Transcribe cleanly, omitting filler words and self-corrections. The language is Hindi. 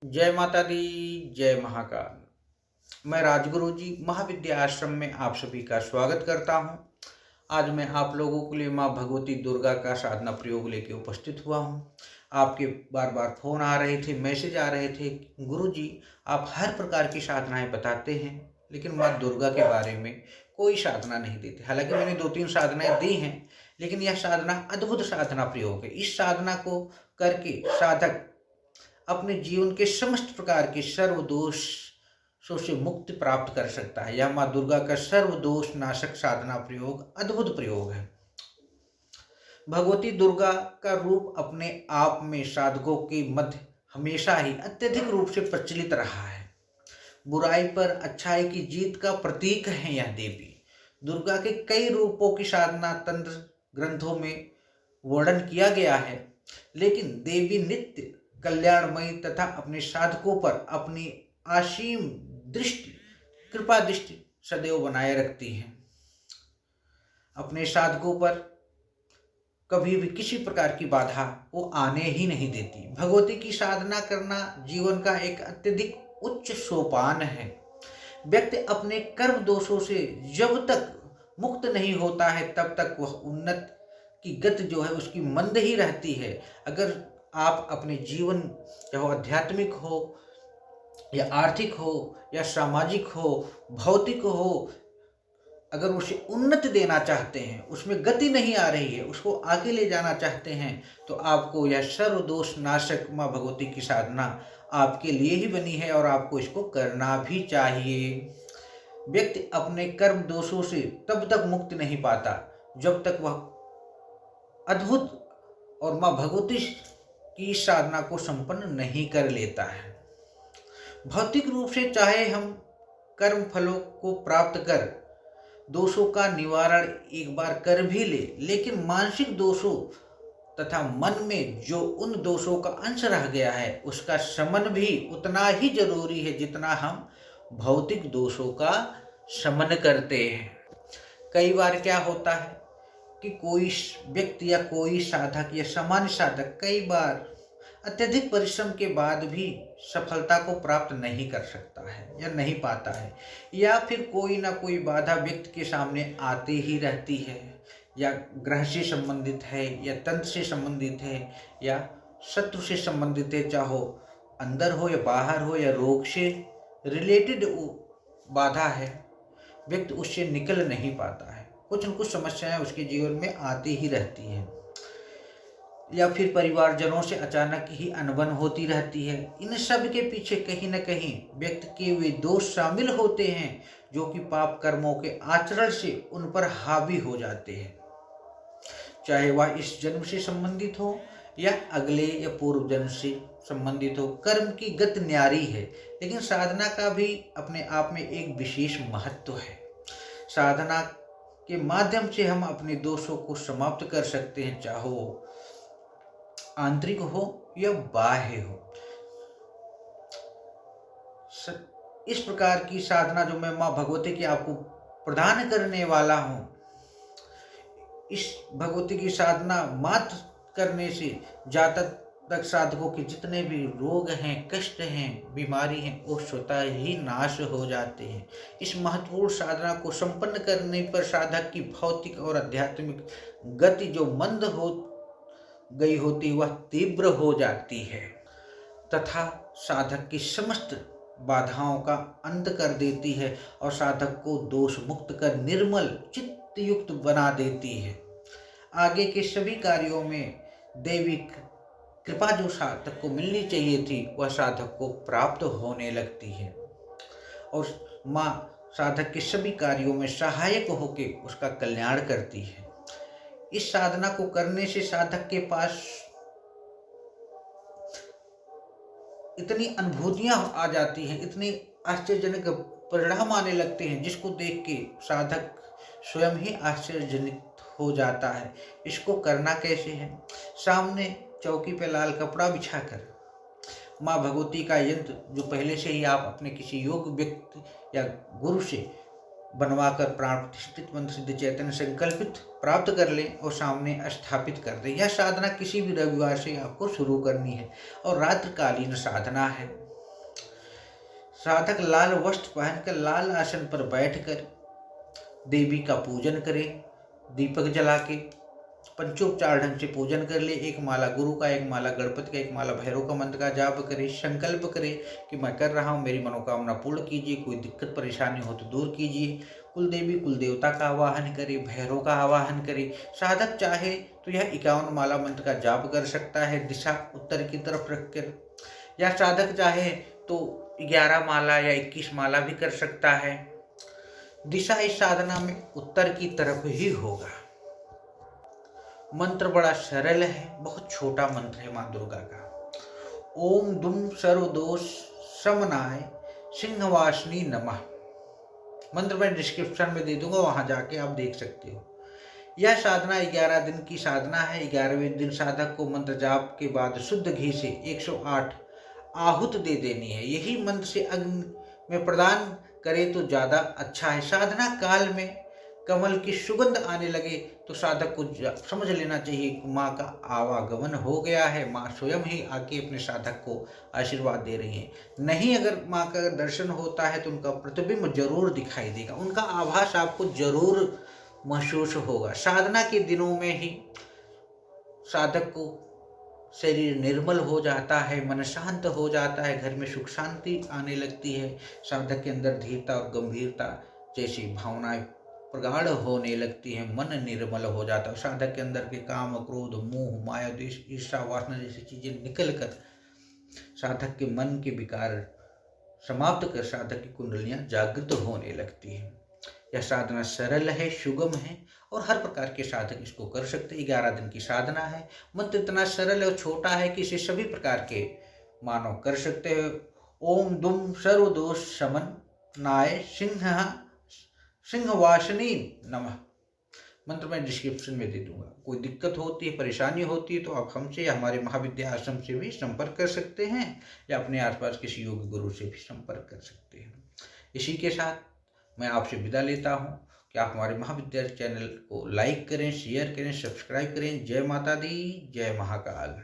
जय माता दी, जय महाकाल। मैं राजगुरु जी महाविद्या आश्रम में आप सभी का स्वागत करता हूं। आज मैं आप लोगों के लिए माँ भगवती दुर्गा का साधना प्रयोग लेके उपस्थित हुआ हूं। आपके बार बार फोन आ रहे थे, मैसेज आ रहे थे, गुरु जी आप हर प्रकार की साधनाएं बताते हैं लेकिन माँ दुर्गा के बारे में कोई साधना नहीं देते। हालांकि मैंने 2-3 साधनाएं दी हैं, लेकिन यह साधना अद्भुत साधना प्रयोग है। इस साधना को करके साधक अपने जीवन के समस्त प्रकार के सर्व दोषों से मुक्ति प्राप्त कर सकता है। यह माँ दुर्गा का सर्व दोष नाशक साधना प्रयोग अद्भुत प्रयोग है। भगवती दुर्गा का रूप अपने आप में साधकों के मध्य हमेशा ही अत्यधिक रूप से प्रचलित रहा है। बुराई पर अच्छाई की जीत का प्रतीक है यह देवी। दुर्गा के कई रूपों की साधना तंत्र ग्रंथों में वर्णन किया गया है, लेकिन देवी नित्य कल्याणमयी तथा अपने साधकों पर अपनी असीम दृष्टि कृपा दृष्टि सदैव बनाए रखती है। अपने साधकों पर कभी भी किसी प्रकार की बाधा वो आने ही नहीं देती। भगवती की साधना करना जीवन का एक अत्यधिक उच्च सोपान है। व्यक्ति अपने कर्म दोषों से जब तक मुक्त नहीं होता है तब तक वह उन्नत की गति जो है उसकी मंद ही रहती है। अगर आप अपने जीवन, चाहे वो आध्यात्मिक हो या आर्थिक हो या सामाजिक हो, भौतिक हो, अगर उसे उन्नति देना चाहते हैं, उसमें गति नहीं आ रही है, उसको आगे ले जाना चाहते हैं, तो आपको यह सर्वदोष नाशक माँ भगवती की साधना आपके लिए ही बनी है और आपको इसको करना भी चाहिए। व्यक्ति अपने कर्म दोषों से तब तक मुक्ति नहीं पाता जब तक वह अद्भुत और माँ भगवती की साधना को संपन्न नहीं कर लेता है। भौतिक रूप से चाहे हम कर्म फलों को प्राप्त कर दोषों का निवारण एक बार कर भी ले, लेकिन मानसिक दोषों तथा मन में जो उन दोषों का अंश रह गया है उसका शमन भी उतना ही जरूरी है जितना हम भौतिक दोषों का शमन करते हैं। कई बार क्या होता है कि कोई व्यक्ति या कोई साधक या सामान्य साधक कई बार अत्यधिक परिश्रम के बाद भी सफलता को प्राप्त नहीं कर सकता है या नहीं पाता है, या फिर कोई ना कोई बाधा व्यक्ति के सामने आती ही रहती है, या ग्रह से संबंधित है या तंत्र से संबंधित है या शत्रु से संबंधित है, चाहे अंदर हो या बाहर हो या रोग से रिलेटेड बाधा है, व्यक्ति उससे निकल नहीं पाता है। कुछ न कुछ समस्याएं उसके जीवन में आती ही रहती हैं, या फिर परिवारजनों से अचानक ही अनबन होती रहती है। इन सब के पीछे कहीं न कहीं व्यक्ति के वे दोष शामिल होते हैं जो कि पाप कर्मों के आचरण से उन पर हावी हो जाते हैं, चाहे वह इस जन्म से संबंधित हो या अगले या पूर्व जन्म से संबंधित हो। कर्म की गति न्यारी है, लेकिन साधना का भी अपने आप में एक विशेष महत्व है। साधना के माध्यम से हम अपने दोषों को समाप्त कर सकते हैं, चाहे वो आंतरिक हो या बाह्य हो। इस प्रकार की साधना जो मैं माँ भगवती की आपको प्रदान करने वाला हूँ, इस भगवती की साधना मात्र करने से जातक साधकों के जितने भी रोग हैं, कष्ट हैं, बीमारी हैं, वो स्वतः ही नाश हो जाते हैं। इस महत्वपूर्ण साधना को संपन्न करने पर साधक की भौतिक और आध्यात्मिक गति जो मंद हो गई होती वह तीव्र हो जाती है तथा साधक की समस्त बाधाओं का अंत कर देती है और साधक को दोष मुक्त कर निर्मल चित्त युक्त बना देती है। आगे के सभी कार्यों में देवी कृपा जो साधक को मिलनी चाहिए थी वह साधक को प्राप्त होने लगती है और माँ साधक के सभी कार्यों में सहायक होकर उसका कल्याण करती है। इस साधना को करने से साधक के पास इतनी अनुभूतियां आ जाती हैं, इतनी आश्चर्यजनक परिणाम आने लगते हैं जिसको देख के साधक स्वयं ही आश्चर्यजनित हो जाता है। इसको करना कैसे है? सामने चौकी पे लाल कपड़ा बिछाकर माँ भगवती का यंत्र जो पहले से ही आप अपने किसी योग्य व्यक्ति या गुरु से बनवाकर प्राण प्रतिष्ठित मंत्र सिद्ध चैतन्य संकल्पित प्राप्त कर लें और सामने स्थापित कर दें। यह साधना किसी भी रविवार से आपको शुरू करनी है और रात्रिकालीन साधना है। साधक लाल वस्त्र पहनकर लाल आसन पर बैठकर देवी का पूजन करे, दीपक जला के पंचोपचार ढंग से पूजन कर ले। एक माला गुरु का, एक माला गणपति का, एक माला भैरव का मंत्र का जाप करे। संकल्प करे कि मैं कर रहा हूँ, मेरी मनोकामना पूर्ण कीजिए, कोई दिक्कत परेशानी हो तो दूर कीजिए। कुल देवी कुल देवता का आवाहन करे, भैरव का आवाहन करे। साधक चाहे तो यह 51 माला मंत्र का जाप कर सकता है दिशा उत्तर की तरफ रखकर, या साधक चाहे तो 11 माला या 21 माला भी कर सकता है। दिशा इस साधना में उत्तर की तरफ ही होगा। मंत्र बड़ा सरल है, बहुत छोटा मंत्र है माँ दुर्गा का। ओम दुम सर्वदोष शमनाय सिंहवासिनी नमः। मंत्र मैं डिस्क्रिप्शन में दे दूंगा, वहां जाके आप देख सकते हो। यह साधना 11 दिन की साधना है। 11वें दिन साधक को मंत्र जाप के बाद शुद्ध घी से 108 आहूत दे देनी है। यही मंत्र से अग्नि में प्रदान करे तो ज़्यादा अच्छा है। साधना काल में कमल की सुगंध आने लगे तो साधक को समझ लेना चाहिए कि माँ का आवागमन हो गया है। माँ स्वयं ही आके अपने साधक को आशीर्वाद दे रही हैं। नहीं, अगर माँ का दर्शन होता है तो उनका प्रतिबिंब जरूर दिखाई देगा, उनका आभास आपको जरूर महसूस होगा। साधना के दिनों में ही साधक को शरीर निर्मल हो जाता है, मन शांत हो जाता है, घर में सुख शांति आने लगती है। साधक के अंदर धीरता और गंभीरता जैसी भावनाएं प्रगाढ़ होने लगती हैं, मन निर्मल हो जाता है। साधक के अंदर के काम, क्रोध, मोह, माया, द्वेष, ईर्ष्या, वासना जैसी चीजें निकल कर साधक के मन के विकार समाप्त कर साधक की कुंडलियां जागृत होने लगती हैं। यह साधना सरल है, सुगम है और हर प्रकार के साधक इसको कर सकते हैं। 11 दिन की साधना है। मंत्र इतना सरल और छोटा है कि इसे सभी प्रकार के मानव कर सकते हैं। ओम दुम सर्वदोष शमन नाय सिंहवासिनी नमः। मंत्र मैं डिस्क्रिप्शन में दे दूंगा। कोई दिक्कत होती है, परेशानी होती है तो आप हमसे या हमारे महाविद्या आश्रम से भी संपर्क कर सकते हैं, या अपने आसपास किसी योग गुरु से भी संपर्क कर सकते हैं। इसी के साथ मैं आपसे विदा लेता हूँ कि आप हमारे महाविद्या चैनल को लाइक करें, शेयर करें, सब्सक्राइब करें। जय माता दी, जय महाकाल।